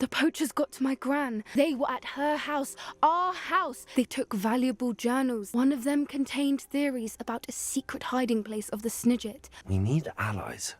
The poachers got to my gran. They were at her house, our house. They took valuable journals. One of them contained theories about a secret hiding place of the Snidget. We need allies.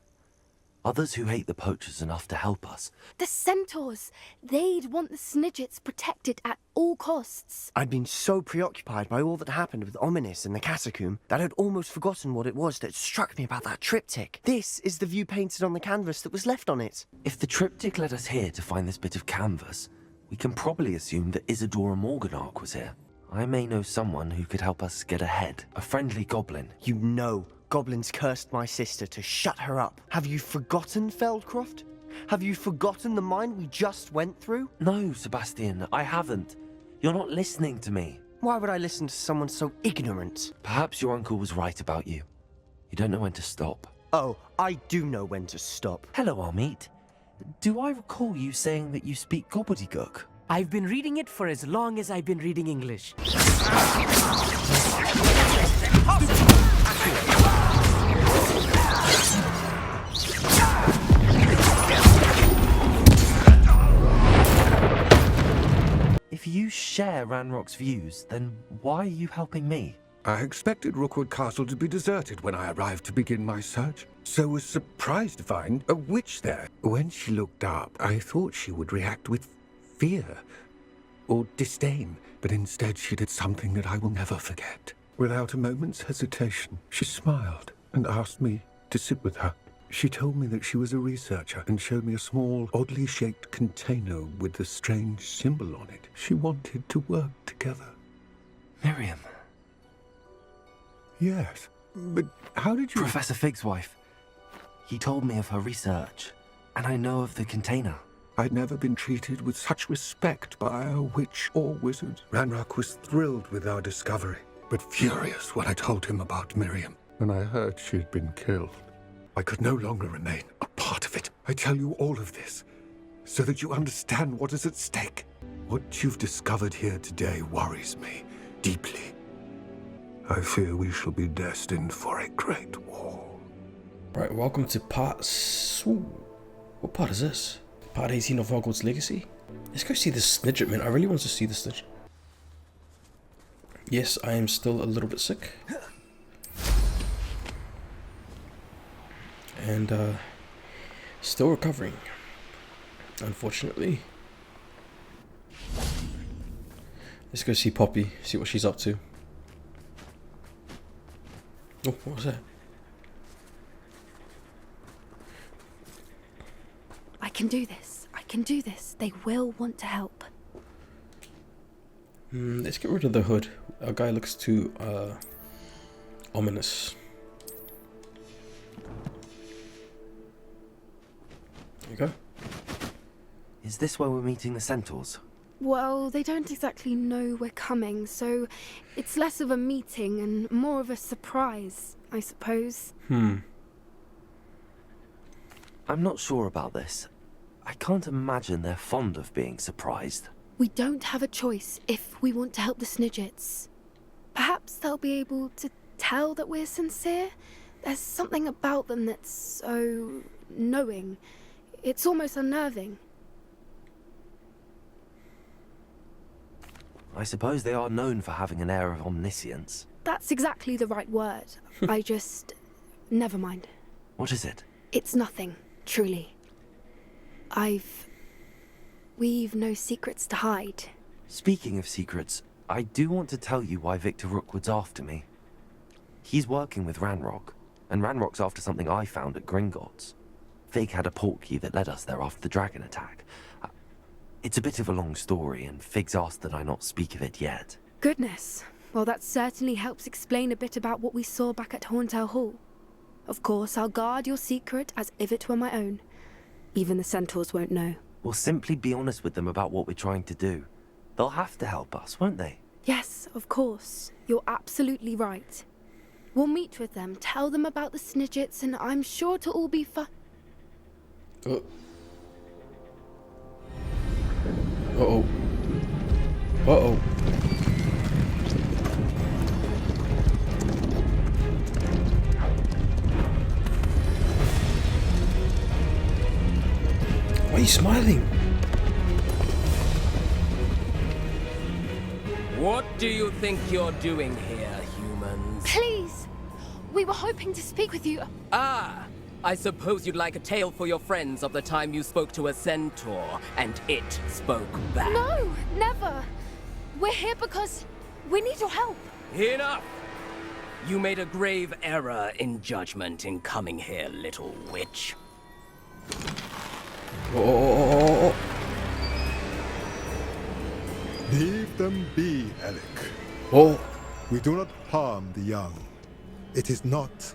Others who hate the poachers enough to help us. The centaurs. They'd want the Snidgets protected at all costs. I'd been so preoccupied by all that happened with Ominous and the catacomb that I'd almost forgotten what it was that struck me about that triptych. This is the view painted on the canvas that was left on it. If the triptych led us here to find this bit of canvas, we can probably assume that Isidora Morganark was here. I may know someone who could help us get ahead. A friendly goblin. You know goblins cursed my sister to shut her up. Have you forgotten, Feldcroft? Have you forgotten the mine we just went through? No, Sebastian, I haven't. You're not listening to me. Why would I listen to someone so ignorant? Perhaps your uncle was right about you. You don't know when to stop. Oh, I do know when to stop. Hello, Amit. Do I recall you saying that you speak gobbledygook? I've been reading it for as long as I've been reading English. If you share Ranrock's views, then why are you helping me? I expected Rookwood Castle to be deserted when I arrived to begin my search, so was surprised to find a witch there. When she looked up, I thought she would react with fear or disdain, but instead she did something that I will never forget. Without a moment's hesitation, she smiled and asked me to sit with her. She told me that she was a researcher and showed me a small, oddly shaped container with a strange symbol on it. She wanted to work together. Miriam. Yes, but how did you... Professor Fig's wife. He told me of her research, and I know of the container. I'd never been treated with such respect by a witch or wizard. Ranrock was thrilled with our discovery, but furious when I told him about Miriam, and I heard she'd been killed. I could no longer remain a part of it. I tell you all of this so that you understand what is at stake. What you've discovered here today worries me deeply. I fear we shall be destined for a great war. Right, welcome to part... Ooh, what part is this? Part 18 of Hogwarts Legacy? Let's go see the Snidget, man. I really want to see the Snidget. Yes, I am still a little bit sick. And, still recovering, unfortunately. Let's go see Poppy, see what she's up to. Oh, what was that? I can do this. I can do this. They will want to help. Let's get rid of the hood. Our guy looks too, ominous. There you go. Is this where we're meeting the centaurs? Well, they don't exactly know we're coming, so it's less of a meeting and more of a surprise, I suppose. I'm not sure about this. I can't imagine they're fond of being surprised. We don't have a choice if we want to help the Snidgets. Perhaps they'll be able to tell that we're sincere. There's something about them that's so knowing. It's almost unnerving. I suppose they are known for having an air of omniscience. That's exactly the right word. I just... never mind. What is it? It's nothing, truly. We've no secrets to hide. Speaking of secrets, I do want to tell you why Victor Rookwood's after me. He's working with Ranrock, and Ranrock's after something I found at Gringotts. Fig had a portkey that led us there after the dragon attack. It's a bit of a long story, and Fig's asked that I not speak of it yet. Goodness. Well, that certainly helps explain a bit about what we saw back at Horntail Hall. Of course, I'll guard your secret as if it were my own. Even the centaurs won't know. We'll simply be honest with them about what we're trying to do. They'll have to help us, won't they? Yes, of course. You're absolutely right. We'll meet with them, tell them about the Snidgets, and I'm sure it'll all be fun. Oh. Uh-oh. Uh-oh. Why are you smiling? What do you think you're doing here, humans? Please! We were hoping to speak with you. Ah! I suppose you'd like a tale for your friends of the time you spoke to a centaur, and it spoke back. No, never. We're here because we need your help. Enough! You made a grave error in judgment in coming here, little witch. Oh. Leave them be, Alec. Oh. We do not harm the young. It is not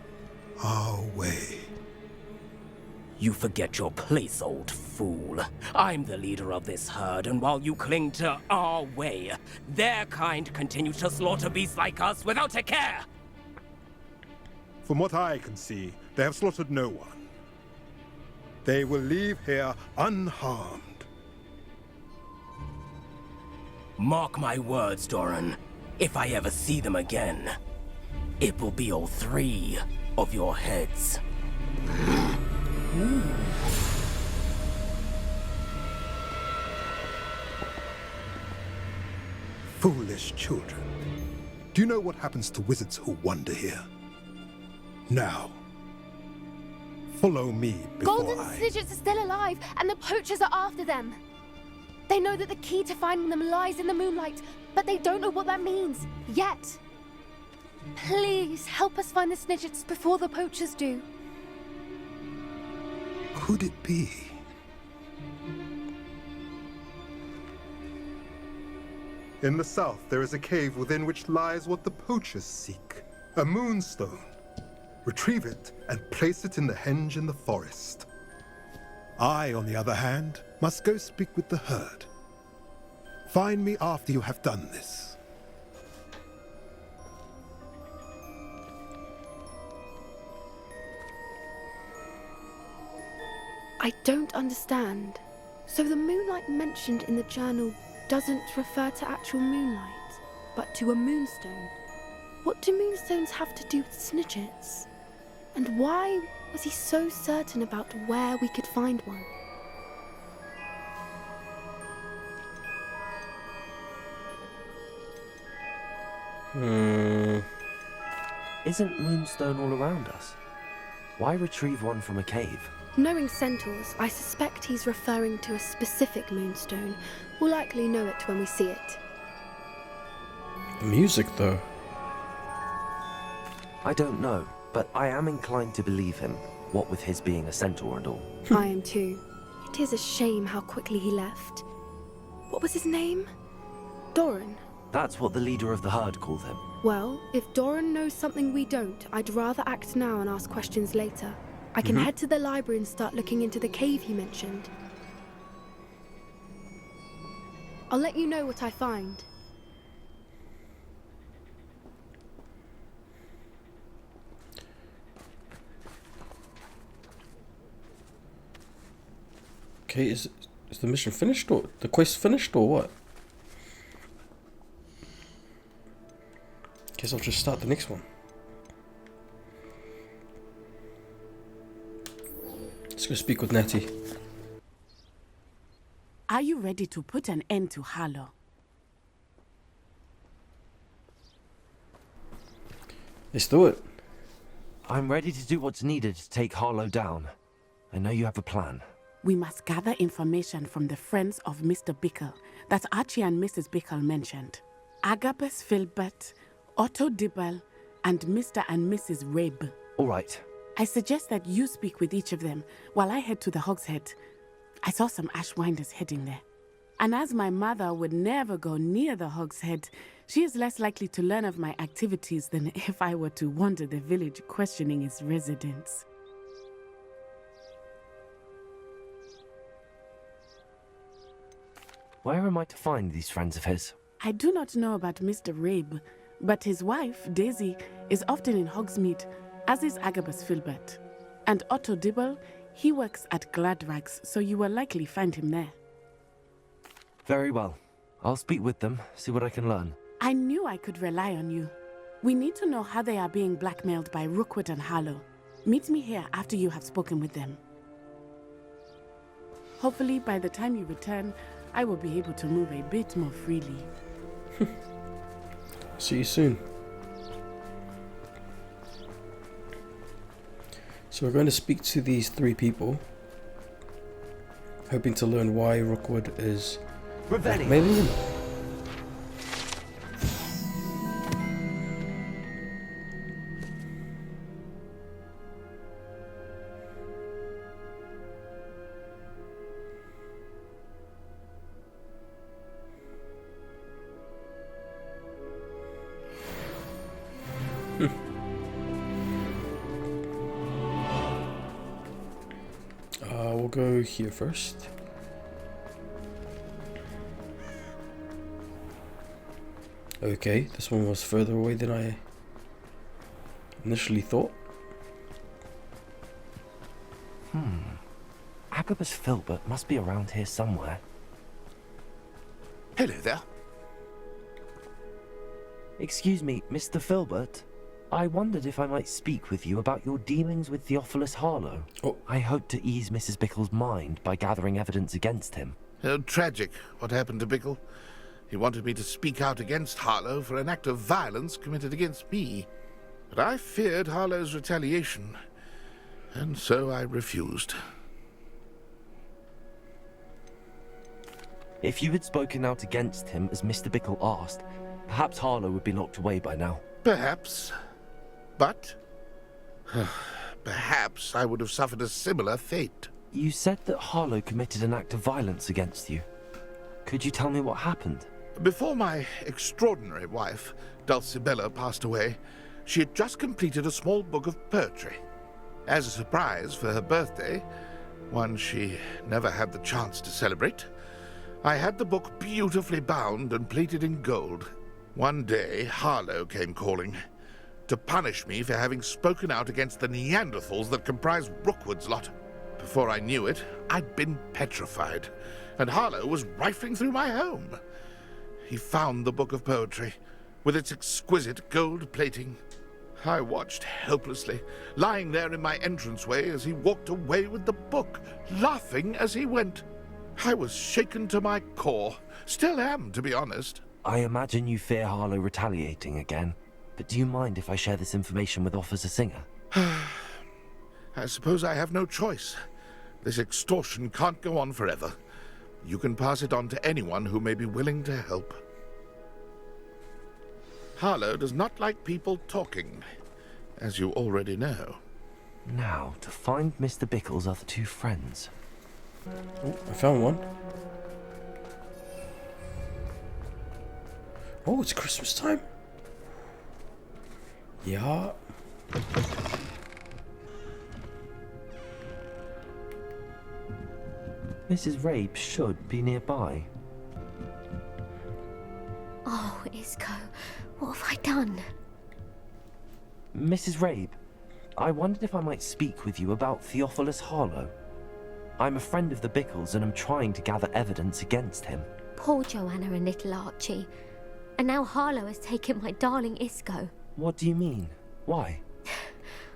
our way. You forget your place, old fool. I'm the leader of this herd, and while you cling to our way, their kind continue to slaughter beasts like us without a care! From what I can see, they have slaughtered no one. They will leave here unharmed. Mark my words, Doran. If I ever see them again, it will be all 3 of your heads. Foolish children. Do you know what happens to wizards who wander here? Now, follow me before Golden I... Snidgets are still alive, and the poachers are after them. They know that the key to finding them lies in the moonlight, but they don't know what that means, yet. Please, help us find the Snidgets before the poachers do. Could it be? In the south, there is a cave within which lies what the poachers seek. A moonstone. Retrieve it and place it in the henge in the forest. I, on the other hand, must go speak with the herd. Find me after you have done this. I don't understand. So the moonlight mentioned in the journal doesn't refer to actual moonlight, but to a moonstone. What do moonstones have to do with Snidgets? And why was he so certain about where we could find one? Isn't Moonstone all around us? Why retrieve one from a cave? Knowing centaurs, I suspect he's referring to a specific moonstone. We'll likely know it when we see it. The music, though. I don't know, but I am inclined to believe him, what with his being a centaur and all. I am too. It is a shame how quickly he left. What was his name? Doran. That's what the leader of the herd called him. Well, if Doran knows something we don't, I'd rather act now and ask questions later. I can head to the library and start looking into the cave he mentioned. I'll let you know what I find. Okay, is the mission finished or the quest finished or what? Guess I'll just start the next one. Let's go speak with Natty. Are you ready to put an end to Harlow? Let's do it. I'm ready to do what's needed to take Harlow down. I know you have a plan. We must gather information from the friends of Mr. Bickle that Archie and Mrs. Bickle mentioned. Agabus Filbert, Otto Dibble, and Mr. and Mrs. Rabe. All right. I suggest that you speak with each of them while I head to the Hogshead. I saw some Ashwinders heading there. And as my mother would never go near the Hogshead, she is less likely to learn of my activities than if I were to wander the village questioning its residents. Where am I to find these friends of his? I do not know about Mr. Rabe, but his wife, Daisy, is often in Hogsmeade, as is Agabus Filbert. And Otto Dibble, he works at Gladrags, so you will likely find him there. Very well. I'll speak with them, see what I can learn. I knew I could rely on you. We need to know how they are being blackmailed by Rookwood and Harlow. Meet me here after you have spoken with them. Hopefully, by the time you return, I will be able to move a bit more freely. See you soon. So we're going to speak to these 3 people, hoping to learn why Rookwood is blackmailing him. We'll go here first. Okay, this one was further away than I initially thought. Agabus Filbert must be around here somewhere. Hello there. Excuse me, Mr. Filbert. I wondered if I might speak with you about your dealings with Theophilus Harlow. Oh. I hope to ease Mrs. Bickle's mind by gathering evidence against him. Oh, tragic what happened to Bickle. He wanted me to speak out against Harlow for an act of violence committed against me. But I feared Harlow's retaliation, and so I refused. If you had spoken out against him as Mr. Bickle asked, perhaps Harlow would be locked away by now. Perhaps. But perhaps I would have suffered a similar fate. You said that Harlow committed an act of violence against you. Could you tell me what happened? Before my extraordinary wife, Dulcibella, passed away, she had just completed a small book of poetry. As a surprise for her birthday, one she never had the chance to celebrate, I had the book beautifully bound and plated in gold. One day, Harlow came calling to punish me for having spoken out against the Neanderthals that comprise Rookwood's lot. Before I knew it, I'd been petrified, and Harlow was rifling through my home. He found the book of poetry, with its exquisite gold plating. I watched helplessly, lying there in my entranceway as he walked away with the book, laughing as he went. I was shaken to my core. Still am, to be honest. I imagine you fear Harlow retaliating again, but do you mind if I share this information with Officer Singer? I suppose I have no choice. This extortion can't go on forever. You can pass it on to anyone who may be willing to help. Harlow does not like people talking, as you already know. Now, to find Mr. Bickle's other 2 friends. Oh, I found one. Oh, it's Christmas time. Yeah. Mrs. Rabe should be nearby. Oh, Isco, what have I done? Mrs. Rabe, I wondered if I might speak with you about Theophilus Harlow. I'm a friend of the Bickles and I'm trying to gather evidence against him. Poor Joanna and little Archie. And now Harlow has taken my darling Isco. What do you mean? Why?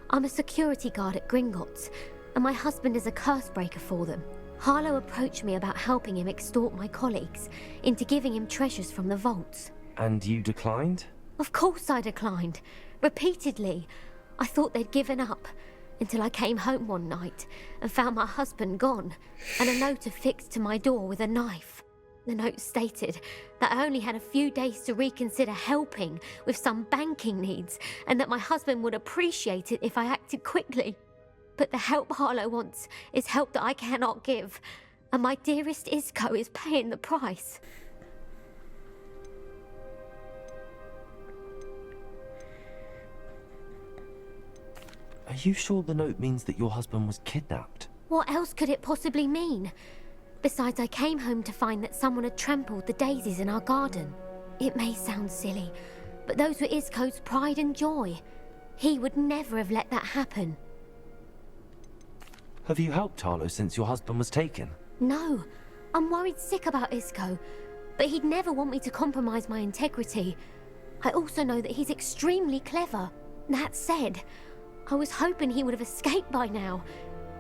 I'm a security guard at Gringotts, and my husband is a curse breaker for them. Harlow approached me about helping him extort my colleagues into giving him treasures from the vaults. And you declined? Of course I declined. Repeatedly. I thought they'd given up, until I came home one night and found my husband gone, and a note affixed to my door with a knife. The note stated that I only had a few days to reconsider helping with some banking needs, and that my husband would appreciate it if I acted quickly. But the help Harlow wants is help that I cannot give, and my dearest Isco is paying the price. Are you sure the note means that your husband was kidnapped? What else could it possibly mean? Besides, I came home to find that someone had trampled the daisies in our garden. It may sound silly, but those were Isco's pride and joy. He would never have let that happen. Have you helped Harlow since your husband was taken? No, I'm worried sick about Isco, but he'd never want me to compromise my integrity. I also know that he's extremely clever. That said, I was hoping he would have escaped by now.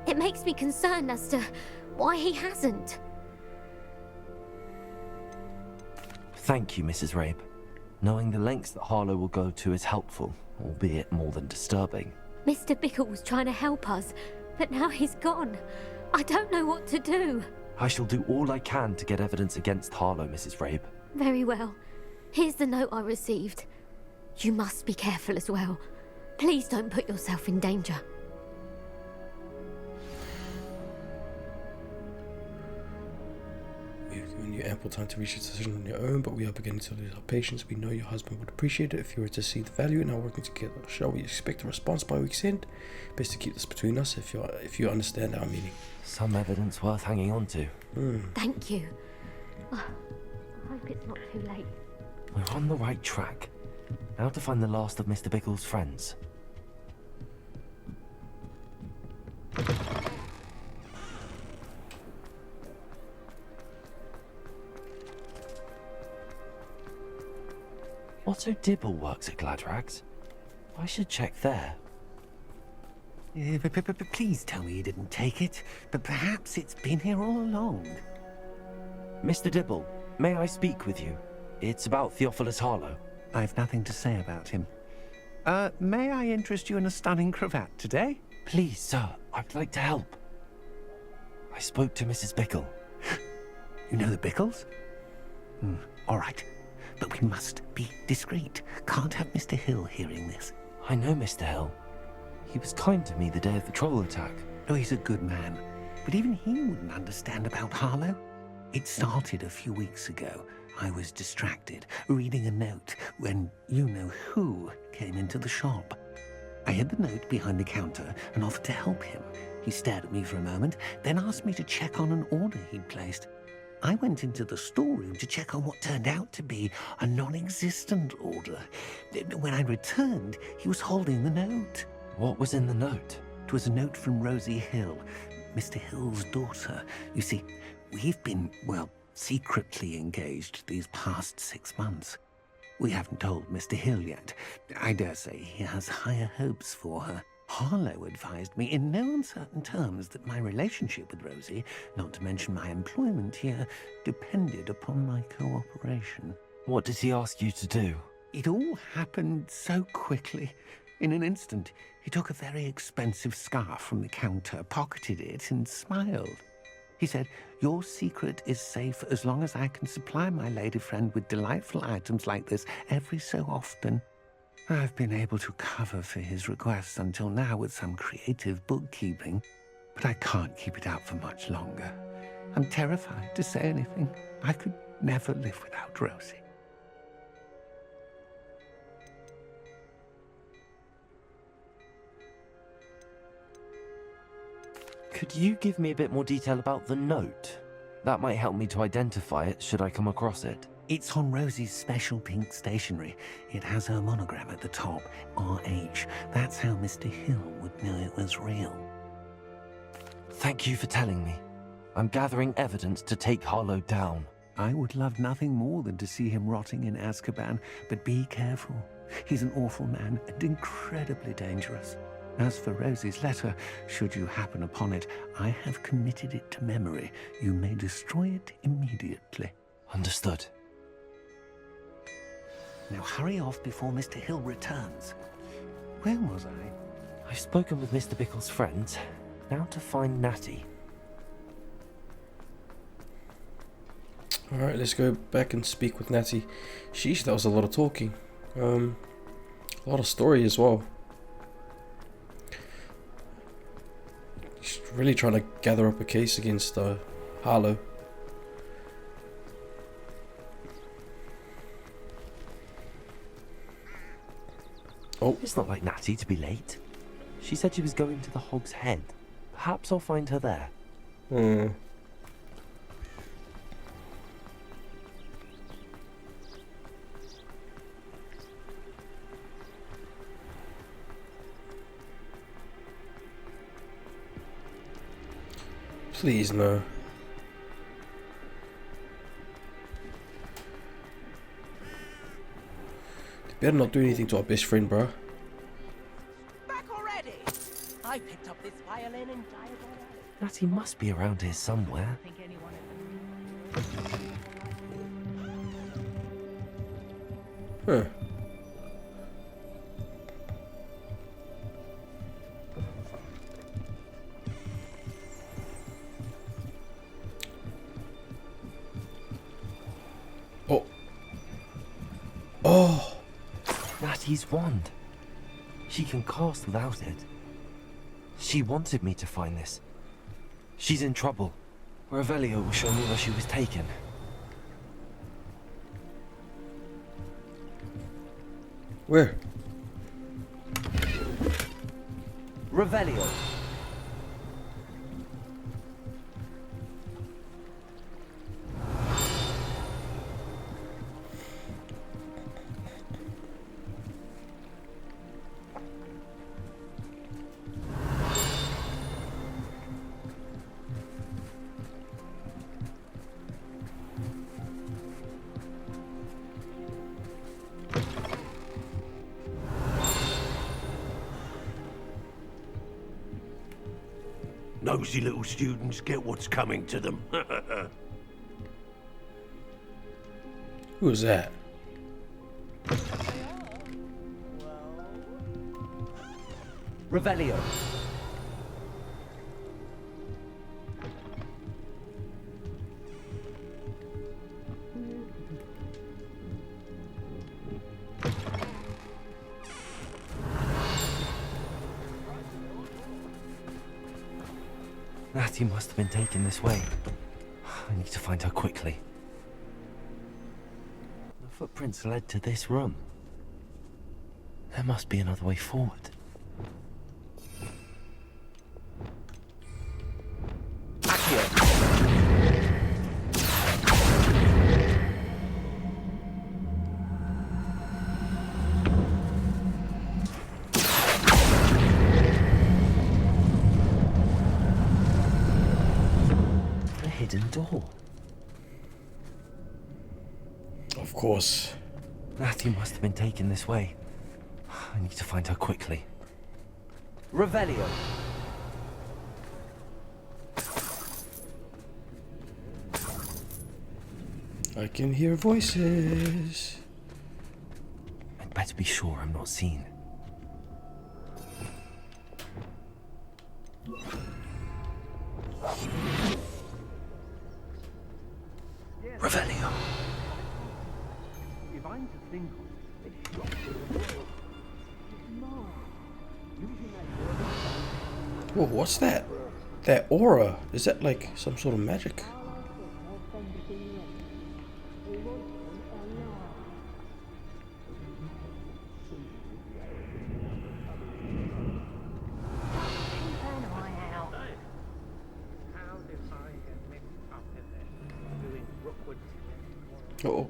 It makes me concerned as to why he hasn't. Thank you, Mrs. Rabe. Knowing the lengths that Harlow will go to is helpful, albeit more than disturbing. Mr. Bickle was trying to help us, but now he's gone. I don't know what to do. I shall do all I can to get evidence against Harlow, Mrs. Rabe. Very well. Here's the note I received. You must be careful as well. Please don't put yourself in danger. We have given you ample time to reach a decision on your own, but we are beginning to lose our patience. We know your husband would appreciate it if you were to see the value in our working together. Shall we expect a response by week's end? Best to keep this between us if you understand our meaning. Some evidence worth hanging on to. Thank you. I hope it's not too late. We're on the right track. Now to find the last of Mr. Bickle's friends. Otto Dibble works at Gladrags. I should check there. Please tell me you didn't take it, but perhaps it's been here all along. Mr. Dibble, may I speak with you? It's about Theophilus Harlow. I've nothing to say about him. May I interest you in a stunning cravat today? Please, sir, I'd like to help. I spoke to Mrs. Bickle. You know the Bickles? All right, but we must be discreet. Can't have Mr. Hill hearing this. I know Mr. Hill. He was kind to me the day of the troll attack. Oh, he's a good man, but even he wouldn't understand about Harlow. It started a few weeks ago. I was distracted, reading a note, when you-know-who came into the shop. I hid the note behind the counter and offered to help him. He stared at me for a moment, then asked me to check on an order he'd placed. I went into the storeroom to check on what turned out to be a non-existent order. When I returned, he was holding the note. What was in the note? It was a note from Rosie Hill, Mr. Hill's daughter. You see, we've been, well, secretly engaged these past 6 months. We haven't told Mr. Hill yet. I dare say he has higher hopes for her. Harlow advised me in no uncertain terms that my relationship with Rosie, not to mention my employment here, depended upon my cooperation. What did he ask you to do? It all happened so quickly. In an instant, he took a very expensive scarf from the counter, pocketed it, and smiled. He said, "Your secret is safe as long as I can supply my lady friend with delightful items like this every so often." I've been able to cover for his requests until now with some creative bookkeeping, but I can't keep it out for much longer. I'm terrified to say anything. I could never live without Rosie. Could you give me a bit more detail about the note? That might help me to identify it should I come across it. It's on Rosie's special pink stationery. It has her monogram at the top, RH. That's how Mr. Hill would know it was real. Thank you for telling me. I'm gathering evidence to take Harlow down. I would love nothing more than to see him rotting in Azkaban, but be careful. He's an awful man and incredibly dangerous. As for Rosie's letter, should you happen upon it, I have committed it to memory. You may destroy it immediately. Understood. Now hurry off before Mr. Hill returns. Where was I? I've spoken with Mr. Bickle's friends. Now to find Natty. Alright, let's go back and speak with Natty. Sheesh, that was a lot of talking. A lot of story as well. She's really trying to gather up a case against Harlow. Oh, it's not like Natty to be late. She said she was going to the Hog's Head. Perhaps I'll find her there. Please, no. They better not do anything to our best friend, bro. Back already! I picked up this violin in Diagon Alley. Natty must be around here somewhere. Think anyone Huh. Oh. Oh. Natty's wand. She can cast without it. She wanted me to find this. She's in trouble. Revelio will show me where she was taken. Where? Revelio. Nosy little students get what's coming to them. Who is that? Revelio. Natty must have been taken this way. I need to find her quickly. The footprints led to this room. There must be another way forward. Hidden door. Of course. Natty must have been taken this way. I need to find her quickly. Revelio. I can hear voices. I'd better be sure I'm not seen. Revelio. Whoa, what's that? That aura? Is that like some sort of magic? Uh-oh.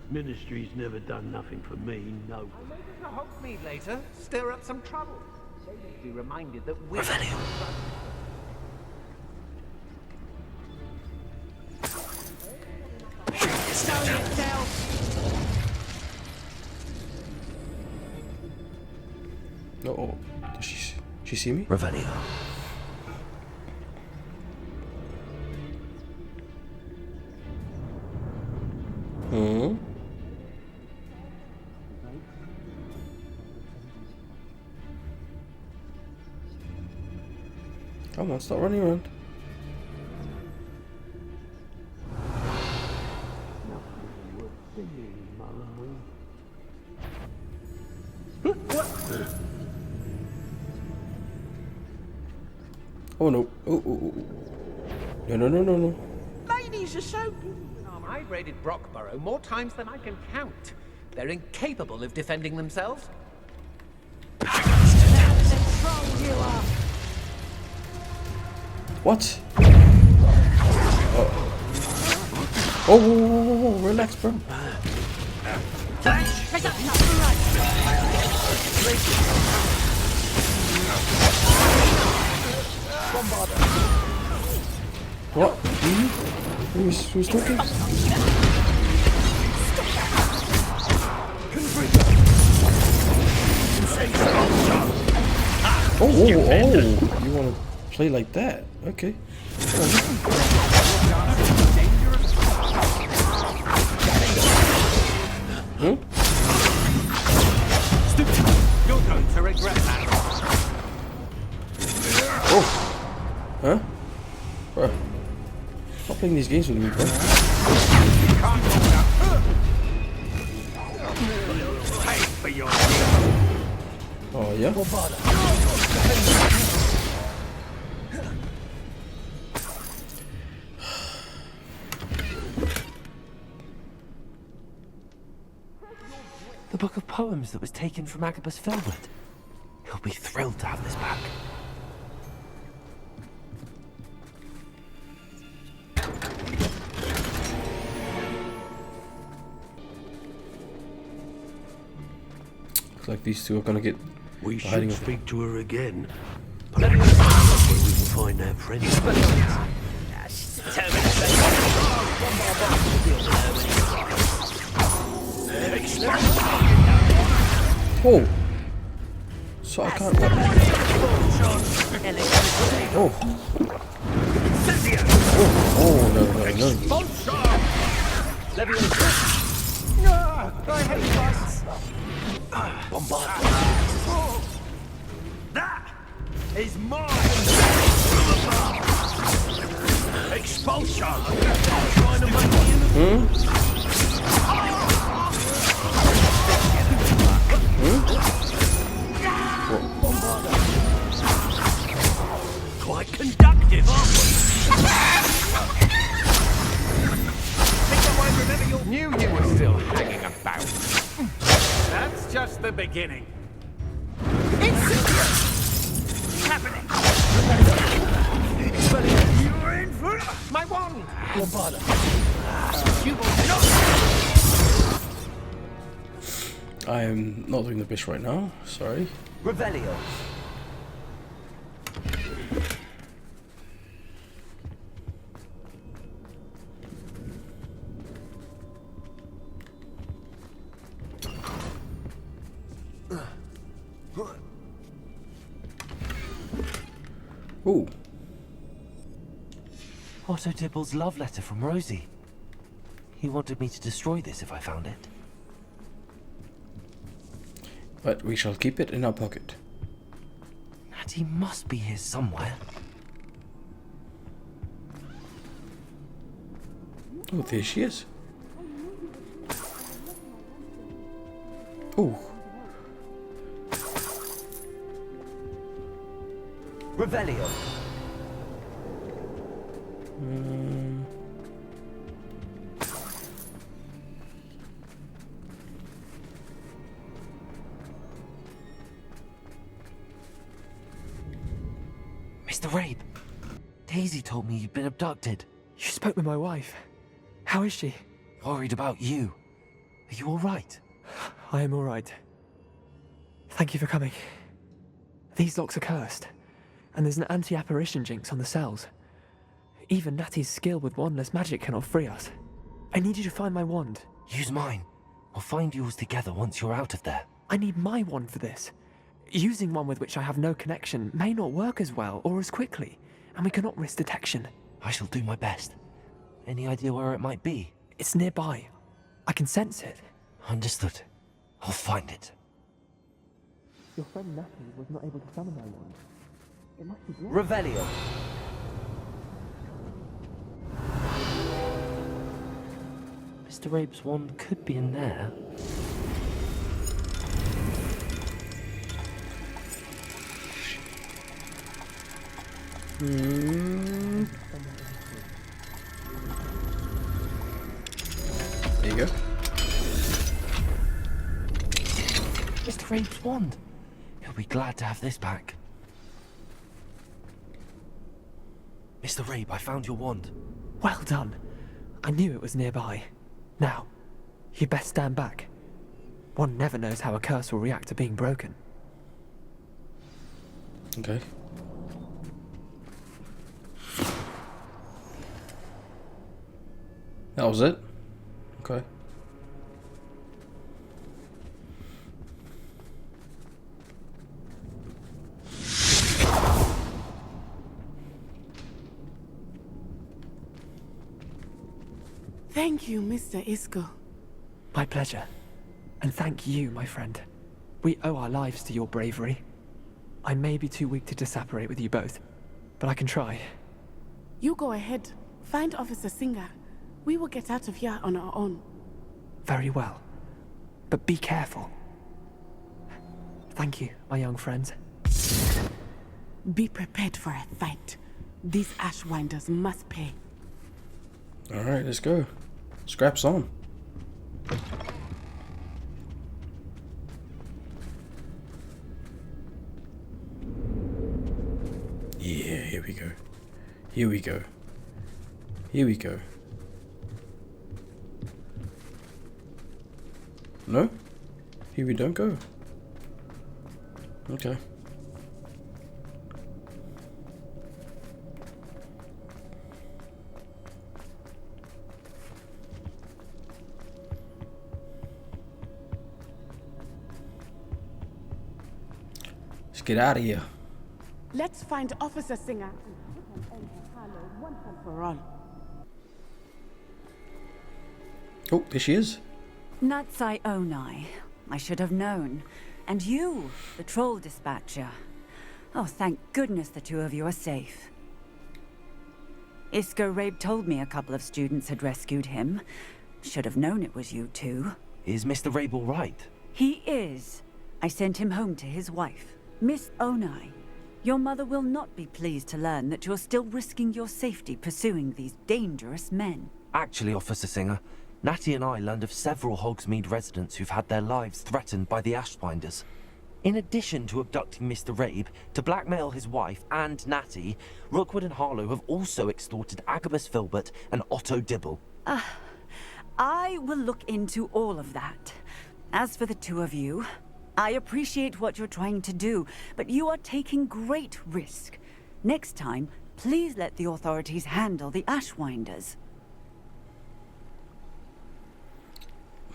Ministry's never done nothing for me, no. Maybe to Hogsmeade later, stir up some trouble. They need to be reminded that we're... Revelio. Uh-oh. Does she see me? Revelio. Hmm? Come on, stop running around. Oh no. Oh, oh, oh. No, no, no, no, no. Ladies are so good. I raided Brockborough more times than I can count. They're incapable of defending themselves. What? Oh. Oh, whoa, whoa, whoa, whoa, relax, bro. What? Who's talking? Oh, oh, oh! You want to play like that? Okay. playing these games with me, bro. Oh, yeah? The book of poems that was taken from Agabus Filbert. He'll be thrilled to have this back. Looks like these two are gonna get. We hiding should of- speak to her again. Perhaps that's where we can find our friend. Oh! So I can't. Oh! Oh, no, no, no. That is mine! Expulsion! Trying to make Quite conductive, aren't we? Knew you were still hanging about. That's just the beginning. You're in for it! My wand! I am not doing the best right now. Sorry. Revelio. Ooh. Otto Dibble's love letter from Rosie. He wanted me to destroy this if I found it. But we shall keep it in our pocket. Natty must be here somewhere. Oh, there she is. Oh. Revelio. Mr. Rabe, Daisy told me you'd been abducted. You spoke with my wife. How is she? Worried about you. Are you all right? I am all right. Thank you for coming. These locks are cursed, and there's an anti-apparition jinx on the cells. Even Natty's skill with wandless magic cannot free us. I need you to find my wand. Use mine. We'll find yours together once you're out of there. I need my wand for this. Using one with which I have no connection may not work as well or as quickly, and we cannot risk detection. I shall do my best. Any idea where it might be? It's nearby. I can sense it. Understood. I'll find it. Your friend Natty was not able to summon my wand. It must be Revelio. Mr. Rabe's wand could be in there. There you go. Mr. Rabe's wand. He'll be glad to have this back. Mr. Rabe, I found your wand. Well done. I knew it was nearby. Now, you'd best stand back. One never knows how a curse will react to being broken. Okay. That was it? Okay. Thank you, Mr. Isco. My pleasure. And thank you, my friend. We owe our lives to your bravery. I may be too weak to disapparate with you both, but I can try. You go ahead. Find Officer Singer. We will get out of here on our own. Very well. But be careful. Thank you, my young friends. Be prepared for a fight. These Ashwinders must pay. Alright, let's go. Scraps on. Yeah, here we go. Here we go. Here we go. No? Here we don't go. Okay. Let's get out of here. Let's find Officer Singer and put an end to Harlow once and for all. Oh, there she is. Natsai Onai. I should have known. And you, the troll dispatcher. Oh, thank goodness the two of you are safe. Isco Rabe told me a couple of students had rescued him. Should have known it was you two. Is Mr. Rabe all right? He is. I sent him home to his wife. Miss Onai, your mother will not be pleased to learn that you're still risking your safety pursuing these dangerous men. Actually, Officer Singer, Natty and I learned of several Hogsmeade residents who've had their lives threatened by the Ashwinders. In addition to abducting Mr. Rabe, to blackmail his wife and Natty, Rookwood and Harlow have also extorted Agabus Filbert and Otto Dibble. I will look into all of that. As for the two of you, I appreciate what you're trying to do, but you are taking great risk. Next time, please let the authorities handle the Ashwinders.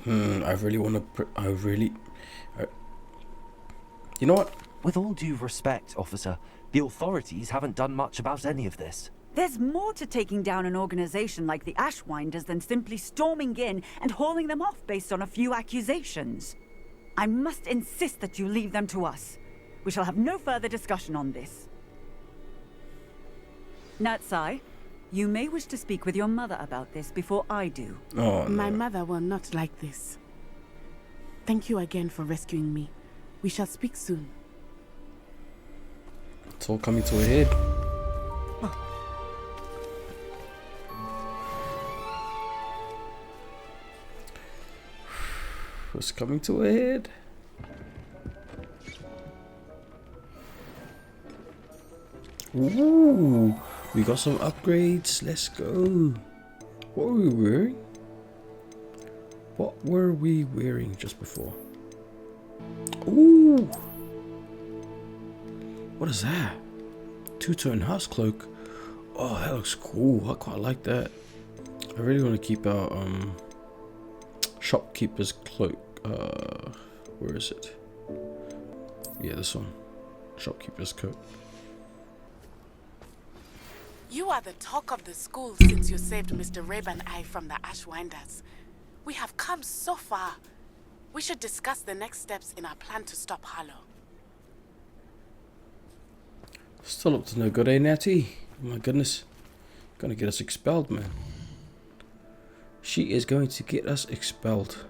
I really want to... You know what? With all due respect, officer, the authorities haven't done much about any of this. There's more to taking down an organization like the Ashwinders than simply storming in and hauling them off based on a few accusations. I must insist that you leave them to us. We shall have no further discussion on this. Natsai, you may wish to speak with your mother about this before I do. Oh, no. My mother will not like this. Thank you again for rescuing me. We shall speak soon. It's all coming to a head. It's coming to a head. Ooh, we got some upgrades. Let's go. What were we wearing? What were we wearing just before? Ooh. What is that? Two-tone house cloak. Oh, that looks cool. I quite like that. I really want to keep our shopkeeper's cloak. Where is it? Yeah, this one. Shopkeeper's coat. You are the talk of the school since you saved Mr. Rabe and I from the Ashwinders. We have come so far. We should discuss the next steps in our plan to stop Harlow. Still up to no good, eh, Natty? Oh my goodness. Gonna get us expelled, man. She is going to get us expelled.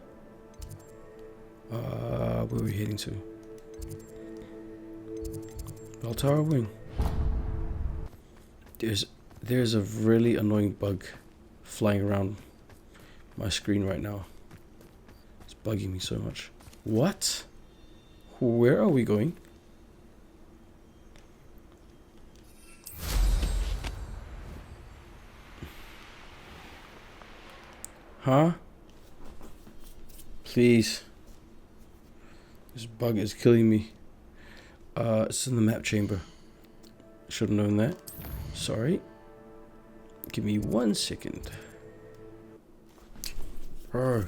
Where are we heading to? Bell Tower Wing. There's a really annoying bug flying around my screen right now. It's bugging me so much. What? Where are we going? Huh? Please. This bug is killing me. It's in the map chamber. Should have known that. Sorry. Give me 1 second. Oh.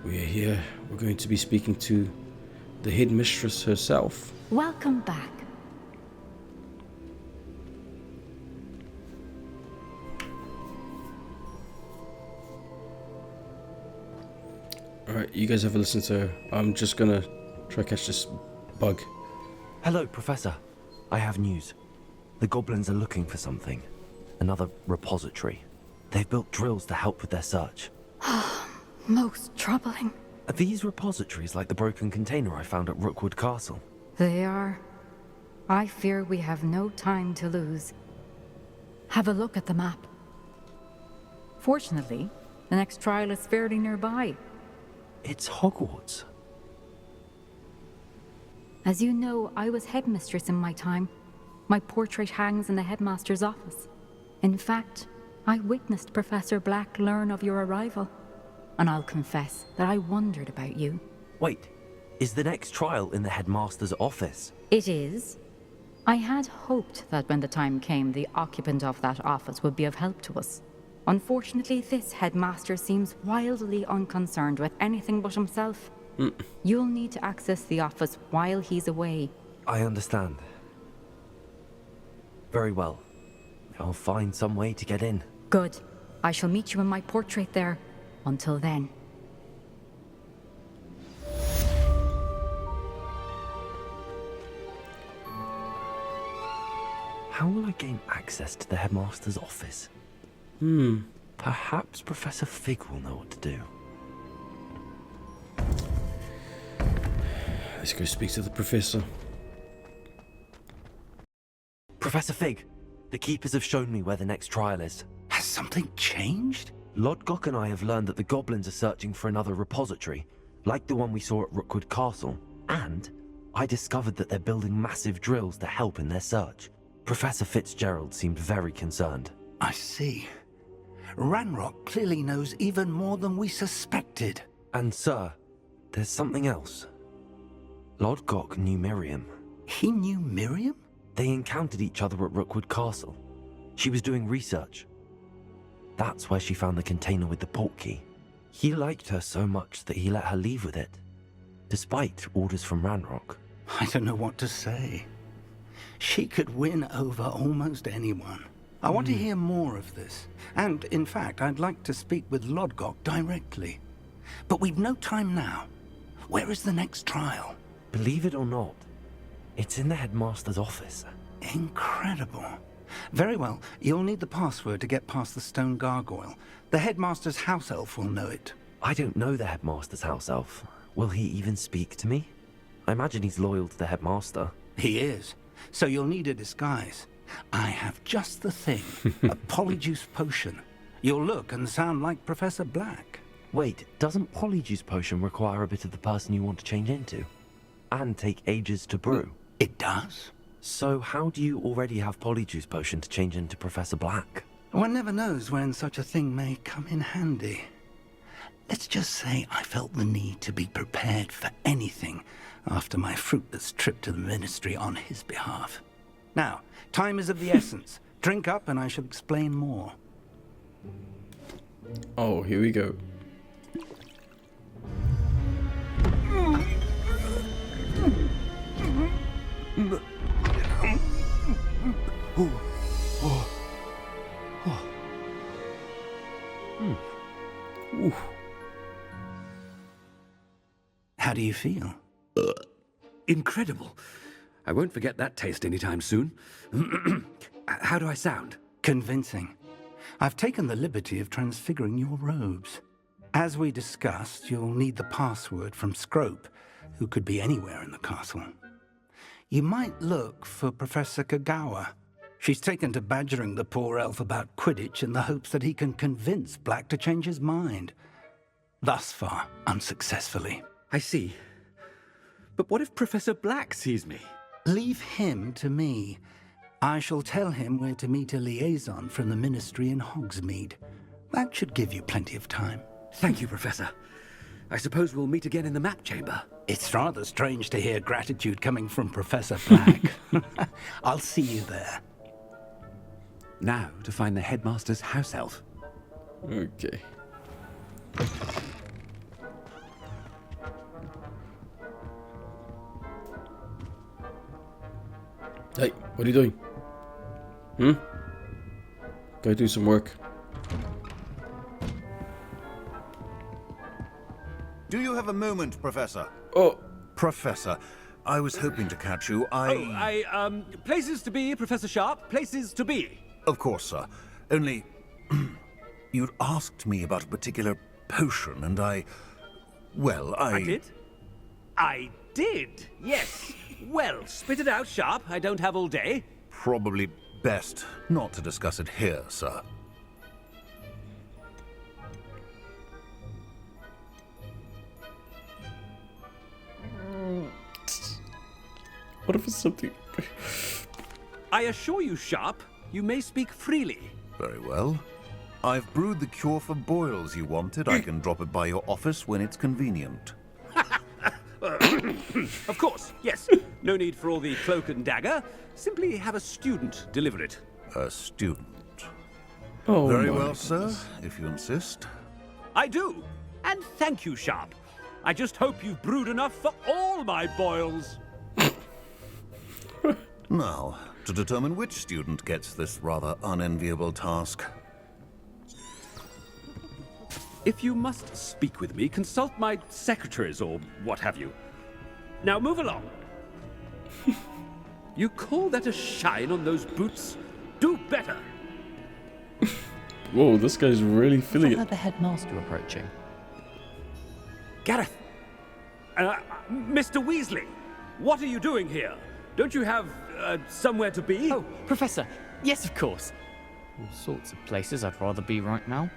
We're here. We're going to be speaking to the headmistress herself. Welcome back. Alright, you guys have a listen to her. I'm just gonna try catch this bug. Hello, Professor. I have news. The goblins are looking for something. Another repository. They've built drills to help with their search. Most troubling. Are these repositories like the broken container I found at Rookwood Castle? They are. I fear we have no time to lose. Have a look at the map. Fortunately, the next trial is fairly nearby. It's Hogwarts. As you know, I was headmistress in my time. My portrait hangs in the headmaster's office. In fact, I witnessed Professor Black learn of your arrival. And I'll confess that I wondered about you. Wait, is the next trial in the headmaster's office? It is. I had hoped that when the time came, the occupant of that office would be of help to us. Unfortunately, this headmaster seems wildly unconcerned with anything but himself. You'll need to access the office while he's away. I understand. Very well. I'll find some way to get in. Good. I shall meet you in my portrait there. Until then. How will I gain access to the headmaster's office? Perhaps Professor Fig will know what to do. Let's go speak to the professor. Professor Fig, the keepers have shown me where the next trial is. Has something changed? Lodgok and I have learned that the goblins are searching for another repository, like the one we saw at Rookwood Castle. And I discovered that they're building massive drills to help in their search. Professor Fitzgerald seemed very concerned. I see. Ranrock clearly knows even more than we suspected. And sir, there's something else. Lodgok knew Miriam. He knew Miriam? They encountered each other at Rookwood Castle. She was doing research. That's where she found the container with the portkey. He liked her so much that he let her leave with it, despite orders from Ranrock. I don't know what to say. She could win over almost anyone. I want to hear more of this. And, in fact, I'd like to speak with Lodgok directly. But we've no time now. Where is the next trial? Believe it or not, it's in the headmaster's office. Incredible. Very well. You'll need the password to get past the stone gargoyle. The headmaster's house elf will know it. I don't know the headmaster's house elf. Will he even speak to me? I imagine he's loyal to the headmaster. He is. So you'll need a disguise. I have just the thing. A polyjuice potion. You'll look and sound like Professor Black. Wait, doesn't polyjuice potion require a bit of the person you want to change into? And take ages to brew? It does. So how do you already have polyjuice potion to change into Professor Black? One never knows when such a thing may come in handy. Let's just say I felt the need to be prepared for anything after my fruitless trip to the ministry on his behalf. Now, time is of the essence. Drink up and I shall explain more. Oh, here we go. How do you feel? Incredible. I won't forget that taste anytime soon. How do I sound? Convincing. I've taken the liberty of transfiguring your robes. As we discussed, you'll need the password from Scrope, who could be anywhere in the castle. You might look for Professor Kagawa. She's taken to badgering the poor elf about Quidditch in the hopes that he can convince Black to change his mind. Thus far, unsuccessfully. I see. But what if Professor Black sees me? Leave him to me. I shall tell him where to meet a liaison from the ministry in Hogsmeade. That should give you plenty of time. Thank you, Professor. I suppose we'll meet again in the map chamber. It's rather strange to hear gratitude coming from Professor Black. I'll see you there. Now to find the headmaster's house elf. Okay. Hey, what are you doing? Go do some work. Do you have a moment, Professor? Oh. Professor, I was hoping to catch you. Places to be, Professor Sharp. Places to be. Of course, sir. Only... you'd asked me about a particular potion, and I did? I did, yes. Well, spit it out, Sharp. I don't have all day. Probably best not to discuss it here, sir. What if it's something... I assure you, Sharp, you may speak freely. Very well. I've brewed the cure for boils you wanted. I can drop it by your office when it's convenient. Of course, yes. No need for all the cloak and dagger. Simply have a student deliver it. A student? Oh, very well, sir, if you insist. I do. And thank you, Sharp. I just hope you've brewed enough for all my boils. Now, to determine which student gets this rather unenviable task. If you must speak with me, consult my secretaries or what have you. Now move along. You call that a shine on those boots? Do better. Whoa, this guy's really feeling it. The headmaster approaching. Gareth! Mr. Weasley, what are you doing here? Don't you have somewhere to be? Oh, Professor, yes, of course. All sorts of places I'd rather be right now.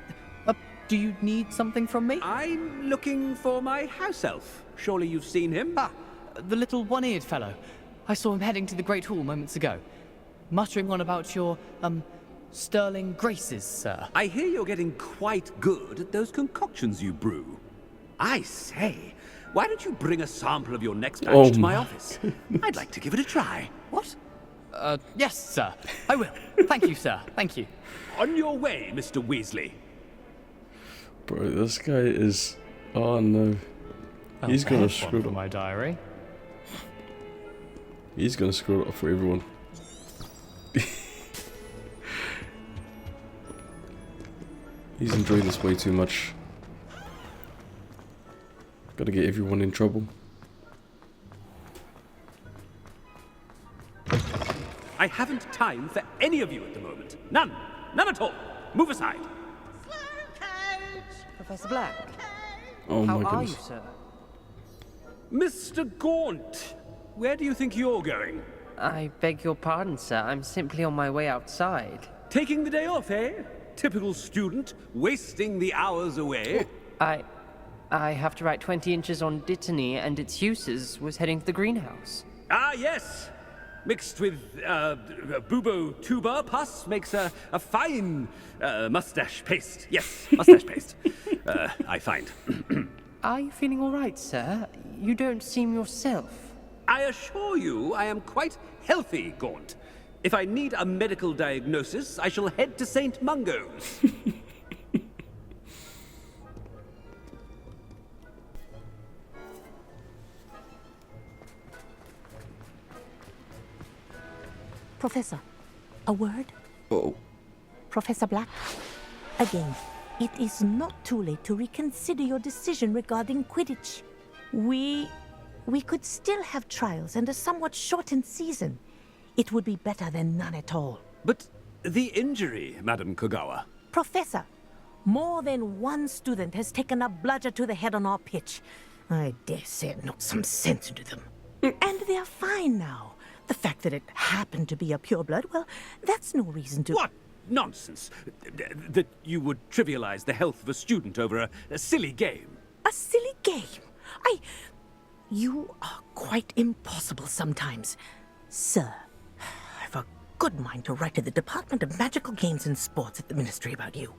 Do you need something from me? I'm looking for my house elf. Surely you've seen him? Ah, the little one-eared fellow. I saw him heading to the Great Hall moments ago, muttering on about your, sterling graces, sir. I hear you're getting quite good at those concoctions you brew. I say, why don't you bring a sample of your next batch to my office? I'd like to give it a try. What? Yes, sir. I will. Thank you, sir. Thank you. On your way, Mr. Weasley. Bro, this guy is... Oh no. He's gonna screw it up. My diary. He's gonna screw it up for everyone. He's enjoying this way too much. Gotta get everyone in trouble. I haven't time for any of you at the moment. None. None at all. Move aside. Professor Black. Oh How my are goodness. you, sir? Mr. Gaunt, where do you think you're going? I beg your pardon, sir. I'm simply on my way outside. Taking the day off, eh? Typical student, wasting the hours away. I have to write 20 inches on Dittany and its uses. Was heading to the greenhouse. Ah, yes. Mixed with bubo tuber pus makes a fine mustache paste. Yes, mustache paste. I find. Are you feeling all right, sir? You don't seem yourself. I assure you I am quite healthy, Gaunt. If I need a medical diagnosis, I shall head to St. Mungo's. Professor, a word? Oh. Professor Black, again, it is not too late to reconsider your decision regarding Quidditch. We could still have trials and a somewhat shortened season. It would be better than none at all. But the injury, Madam Kogawa. Professor, more than one student has taken a bludger to the head on our pitch. I dare say it knocked some sense into them. And they're fine now. The fact that it happened to be a pureblood, well, that's no reason to... What nonsense! That you would trivialize the health of a student over a silly game. A silly game? You are quite impossible sometimes. Sir, I've a good mind to write to the Department of Magical Games and Sports at the Ministry about you.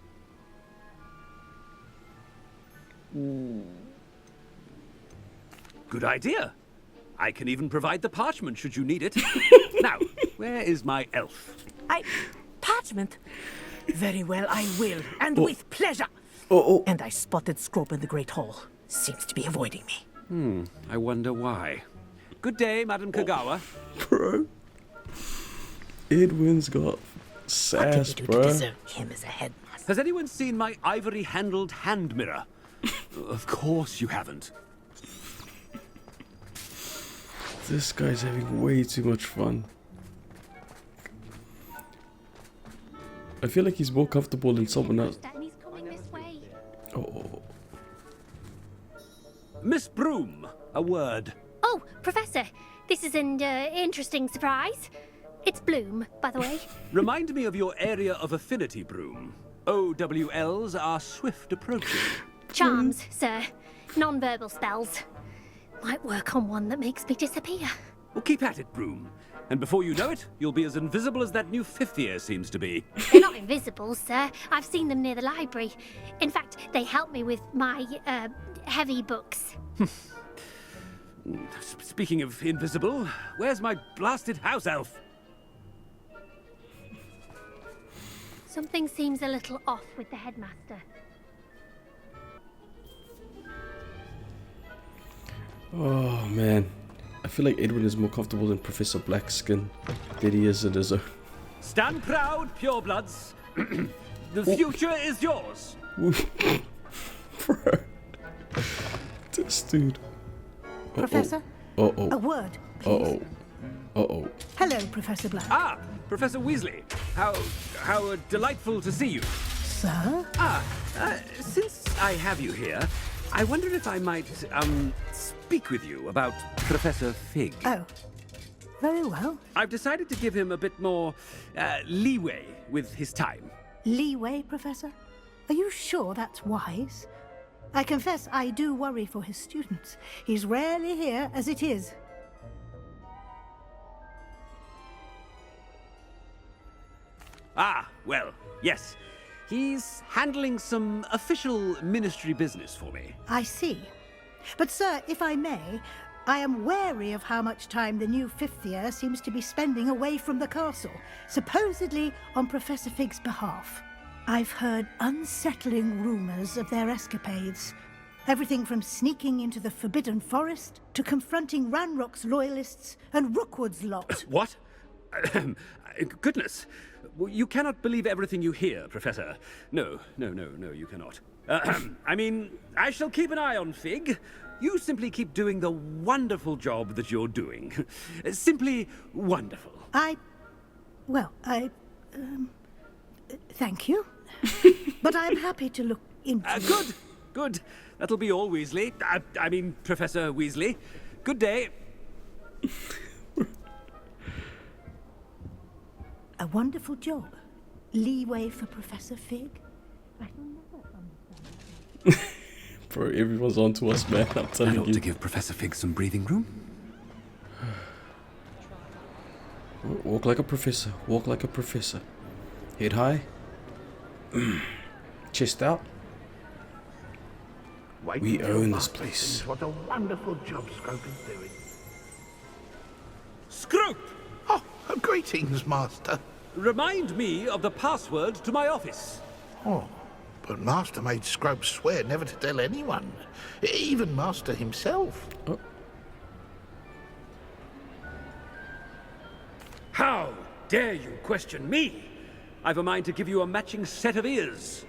Good idea. I can even provide the parchment should you need it. Now, where is my elf? Parchment? Very well, I will, and with pleasure. And I spotted Scrope in the Great Hall. Seems to be avoiding me. I wonder why. Good day, Madam Kogawa. Bro. Edwin's got sass, bro. deserve him as a headmaster. Has anyone seen my ivory-handled hand mirror? Of course you haven't. This guy's having way too much fun. I feel like he's more comfortable than someone else. Oh. Miss Broom, a word. Oh, Professor, this is an interesting surprise. It's Bloom, by the way. Remind me of your area of affinity, Broom. OWLs are swift approaching. Charms, sir. Non-verbal spells. Might work on one that makes me disappear. Well, keep at it, Broom. And before you know it, you'll be as invisible as that new fifth year seems to be. They're not invisible, sir. I've seen them near the library. In fact, they help me with my, heavy books. Speaking of invisible, where's my blasted house elf? Something seems a little off with the headmaster. Oh man, I feel like Edwin is more comfortable in Professor Blackskin than he is in his own. Stand proud, purebloods. The future is yours. Bro. This dude. Professor? Uh-oh. A word, please. Uh-oh. Hello, Professor Black. Ah, Professor Weasley. How delightful to see you. Sir? Since I have you here, I wonder if I might, speak with you about Professor Fig. Oh, very well. I've decided to give him a bit more, leeway with his time. Leeway, Professor? Are you sure that's wise? I confess I do worry for his students. He's rarely here as it is. Ah, well, yes. He's handling some official ministry business for me. I see. But, sir, if I may, I am wary of how much time the new fifth year seems to be spending away from the castle, supposedly on Professor Fig's behalf. I've heard unsettling rumors of their escapades. Everything from sneaking into the Forbidden Forest to confronting Ranrock's loyalists and Rookwood's lot. What? Goodness. You cannot believe everything you hear, Professor. No, you cannot. I mean, I shall keep an eye on Fig. You simply keep doing the wonderful job that you're doing. Simply wonderful. Thank you. But I'm happy to look into Good. That'll be all, Weasley. I mean, Professor Weasley. Good day. A wonderful job. Leeway for Professor Fig. Bro, everyone's on to us, man. I'm telling you. I ought to give Professor Fig some breathing room. Walk like a professor. Walk like a professor. Head high. Chest out. We own this place. What a wonderful job Scrope is doing. Scrope! Oh, greetings, Master. Remind me of the password to my office. Oh, but Master made Scrope swear never to tell anyone, even Master himself. Oh. How dare you question me? I've a mind to give you a matching set of ears.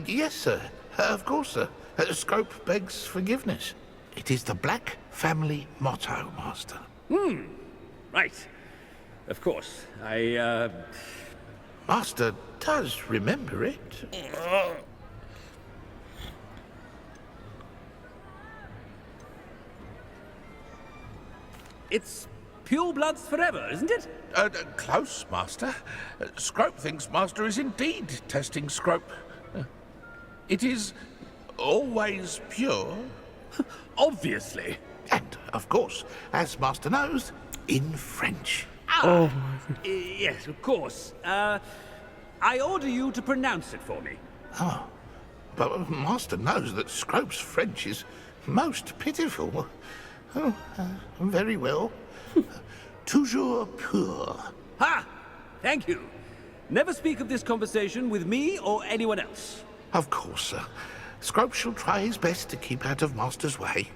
Yes, sir. Of course, sir. Scrope begs forgiveness. It is the Black family motto, Master. Right. Of course. Master does remember it. It's purebloods forever, isn't it? Close, Master. Scrope thinks Master is indeed testing Scrope. It is always pure. Obviously. And, of course, as Master knows, in French. Oh, yes, of course. I order you to pronounce it for me. Oh, but Master knows that Scrope's French is most pitiful. Oh, very well. Toujours pur. Ha! Thank you. Never speak of this conversation with me or anyone else. Of course, sir. Scrope shall try his best to keep out of Master's way.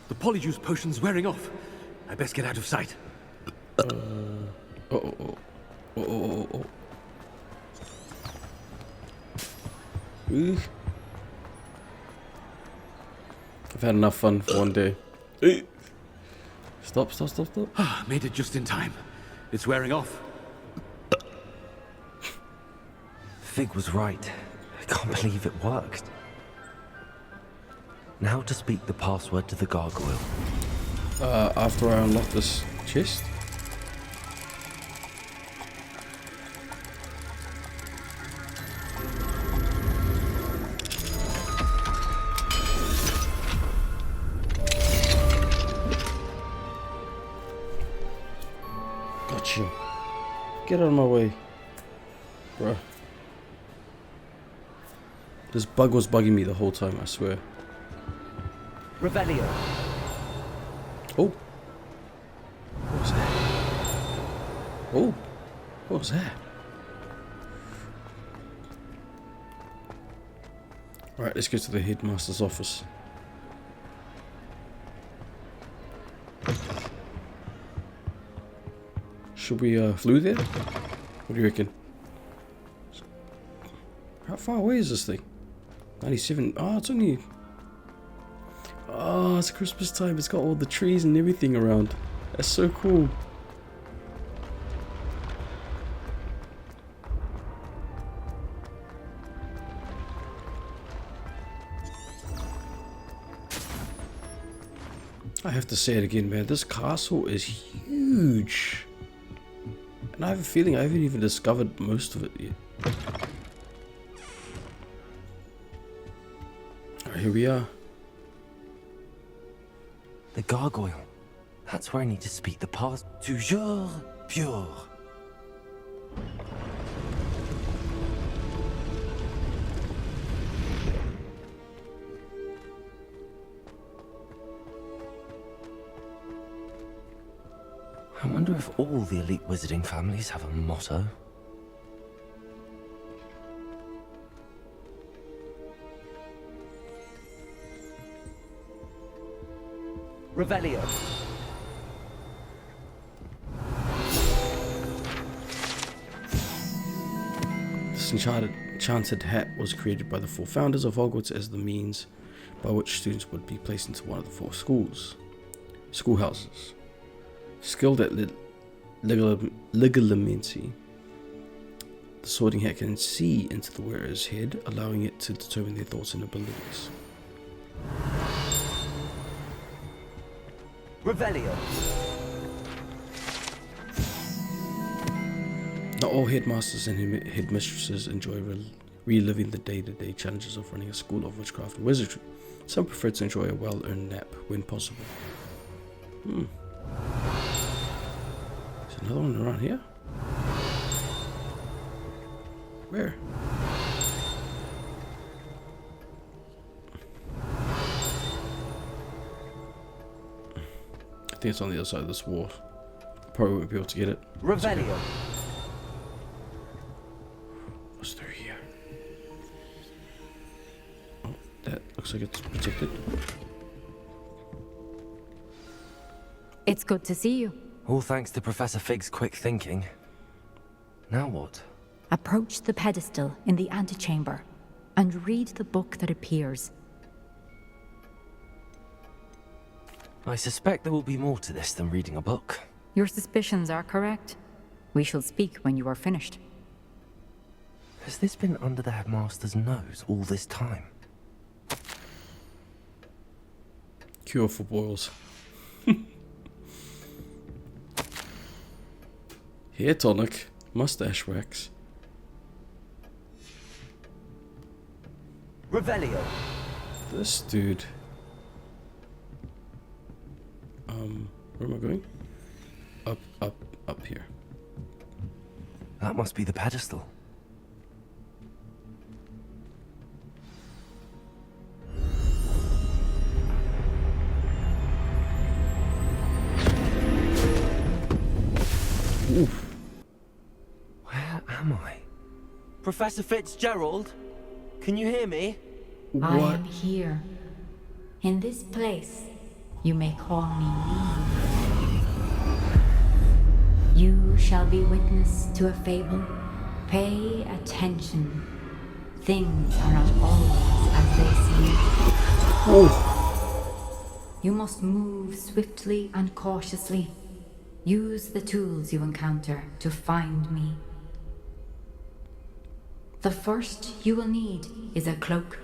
The polyjuice potion's wearing off. I best get out of sight. I've had enough fun for one day. Stop. Made it just in time. It's wearing off. Fig was right. I can't believe it worked. Now to speak the password to the gargoyle. After I unlock this chest. Gotcha. Get out of my way, bruh. This bug was bugging me the whole time, I swear. Revelio. Oh. What was that? Oh. What was that? Alright, let's go to the headmaster's office. Should we flew there? What do you reckon? How far away is this thing? 97. Oh, it's only... Oh, it's Christmas time. It's got all the trees and everything around. That's so cool. I have to say it again, man. This castle is huge. And I have a feeling I haven't even discovered most of it yet. Alright, here we are. The gargoyle. That's where I need to speak the pass. Toujours pure. I wonder if all the elite wizarding families have a motto. Revelio. This enchanted hat was created by the 4 founders of Hogwarts as the means by which students would be placed into one of the 4 schoolhouses. Skilled at legilimency, the sorting hat can see into the wearer's head, allowing it to determine their thoughts and abilities. Revelio. Not all headmasters and headmistresses enjoy reliving the day-to-day challenges of running a school of witchcraft and wizardry. Some prefer to enjoy a well-earned nap when possible. There's another one around here? Where? I think it's on the other side of this wall. Probably won't be able to get it. Revelio. What's through here? Oh, that looks like it's protected. It's good to see you. All thanks to Professor Fig's quick thinking. Now what? Approach the pedestal in the antechamber and read the book that appears. I suspect there will be more to this than reading a book. Your suspicions are correct. We shall speak when you are finished. Has this been under the headmaster's nose all this time? Cure for boils. Hair tonic, mustache wax. Revelio. This dude. Where am I going? Up here. That must be the pedestal. Oof. Where am I? Professor Fitzgerald? Can you hear me? I am here. In this place, you may call me Lee. You shall be witness to a fable. Pay attention. Things are not always as they seem. You must move swiftly and cautiously. Use the tools you encounter to find me. The first you will need is a cloak